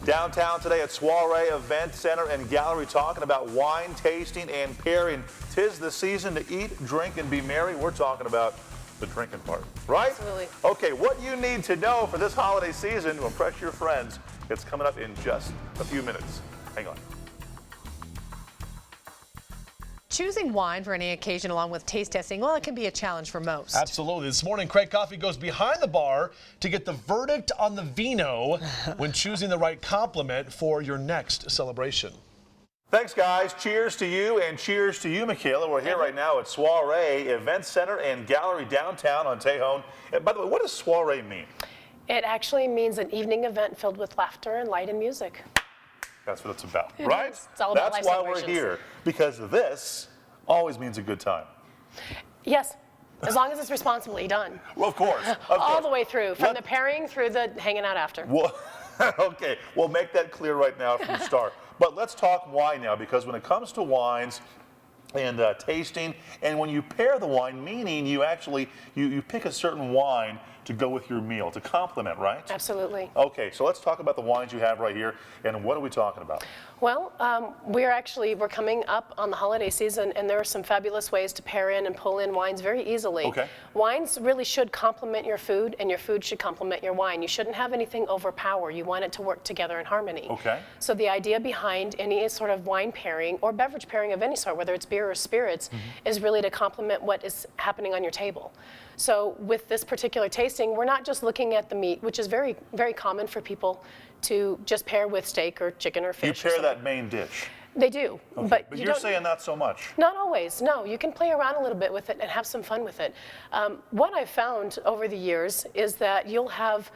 Downtown today at Soiree Event Center and Gallery, talking about wine tasting and pairing. 'Tis the season to eat, drink, and be merry. We're talking about the drinking part, right? Absolutely. Okay, what you need to know for this holiday season to impress your friends, it's coming up in just a few minutes. Hang on. Choosing wine for any occasion along with taste testing, well, it can be a challenge for most. Absolutely. This morning, Craig Coffey goes behind the bar to get the verdict on the vino when choosing the right complement for your next celebration. Thanks, guys. Cheers to you and cheers to you, Michaela. We're here right now at Soiree Event Center and Gallery downtown on Tejon. And by the way, what does soiree mean? It actually means an evening event filled with laughter and light and music. That's what it's about, right? It's all about That's life why we're celebrations. here, because this always means a good time. Yes, as long as it's responsibly done. Well, of course. All the way through, from the pairing through the hanging out after. Well, okay, we'll make that clear right now from the start. But let's talk wine now, because when it comes to wines and tasting, and when you pair the wine, meaning you actually, you pick a certain wine to go with your meal, to complement, right? Absolutely. Okay, so let's talk about the wines you have right here, and what are we talking about? Well, we're coming up on the holiday season, and there are some fabulous ways to pair in and pull in wines very easily. Okay. Wines really should complement your food, and your food should complement your wine. You shouldn't have anything overpower. You want it to work together in harmony. Okay. So the idea behind any sort of wine pairing or beverage pairing of any sort, whether it's beer or spirits, is really to complement what is happening on your table. So with this particular tasting, we're not just looking at the meat, which is very, very common for people to just pair with steak or chicken or fish. You pair that main dish. They do, Okay. but you're saying not so much. Not always, no. You can play around a little bit with it and have some fun with it. What I've found over the years is that you'll have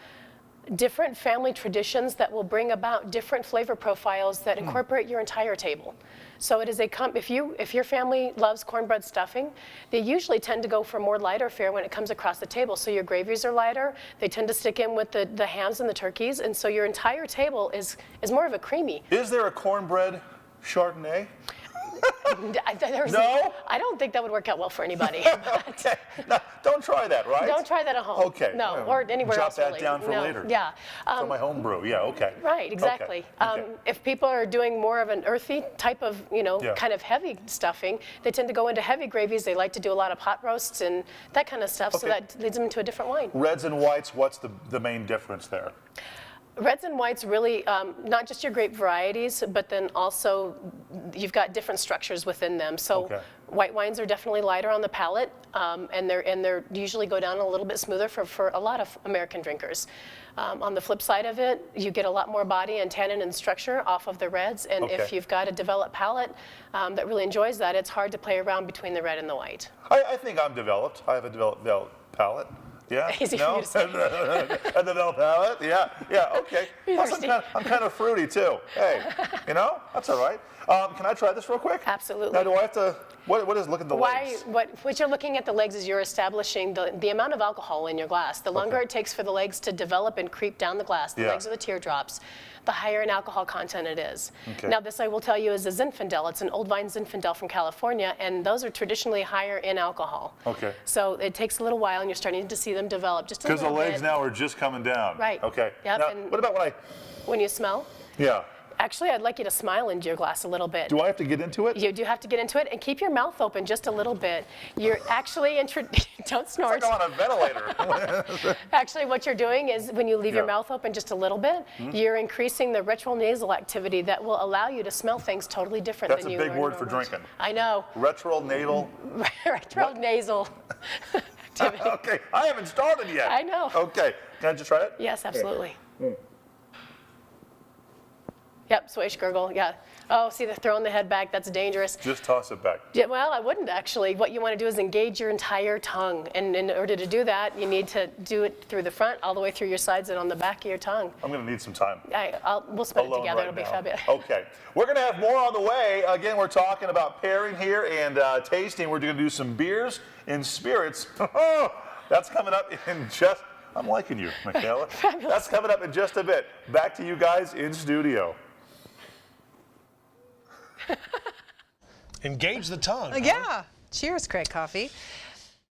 different family traditions that will bring about different flavor profiles that incorporate your entire table. So it is if your family loves cornbread stuffing, they usually tend to go for more lighter fare when it comes across the table. So your gravies are lighter. They tend to stick in with the hams and the turkeys, and so your entire table is more of a creamy. Is there a cornbread Chardonnay? No? I don't think that would work out well for anybody. Okay. No, don't try that, right? Don't try that at home. Okay. No, Yeah. or anywhere Jot else. that really. down for No. later. Yeah. For my home brew. Yeah. Okay. Right. Exactly. Okay. If people are doing more of an earthy type of, Yeah. kind of heavy stuffing, they tend to go into heavy gravies. They like to do a lot of pot roasts and that kind of stuff. So Okay. that leads them into a different wine. Reds and whites. What's the main difference there? Reds and whites really, not just your grape varieties, but then also you've got different structures within them. So Okay. white wines are definitely lighter on the palate, and they're usually go down a little bit smoother for a lot of American drinkers. On the flip side of it, you get a lot more body and tannin and structure off of the reds, and if Okay. you've got a developed palate that really enjoys that, it's hard to play around between the red and the white. I think I'm developed. I have a developed palate. Yeah. Easy for you to say. A developed palate. Yeah. Yeah. Okay. Plus, I'm kind of fruity too. Hey, that's all right. Can I try this real quick? Absolutely. Now, do I have to? What is looking at the legs? What you're looking at the legs is you're establishing the amount of alcohol in your glass. The longer it takes for the legs to develop and creep down the glass, the legs are the teardrops, the higher in alcohol content it is. Okay. Now this I will tell you is a Zinfandel. It's an old vine Zinfandel from California, and those are traditionally higher in alcohol. Okay. So it takes a little while, and you're starting to see them develop just a Because little the bit. legs now are just coming down. Right. Okay. Yep, Now, and- what about When you smell, Yeah. actually I'd like you to smile into your glass a little bit. Do I have to get into it? You do have to get into it and keep your mouth open just a little bit. You're actually don't snort. It's like I'm on a ventilator. Actually, what you're doing is when you leave your Yeah. mouth open just a little bit, you're increasing the retronasal activity that will allow you to smell things totally different That's than a you big learned word for normally. drinking. I know. Retronasal. Retronasal activity. Okay, I haven't started yet. I know. Okay, can I just try it? Yes, absolutely. Yep, swish, gurgle, yeah. Oh, see, they're throwing the head back. That's dangerous. Just toss it back. Yeah, well, I wouldn't actually. What you want to do is engage your entire tongue. And in order to do that, you need to do it through the front, all the way through your sides and on the back of your tongue. I'm going to need some time. We'll spend it Alone together. right It'll be now. fabulous. Okay, we're going to have more on the way. Again, we're talking about pairing here and tasting. We're going to do some beers and spirits. That's coming up in just. I'm liking you, Michaela. That's coming up in just a bit. Back to you guys in studio. Engage the tongue. Yeah. Cheers, Craig Coffey.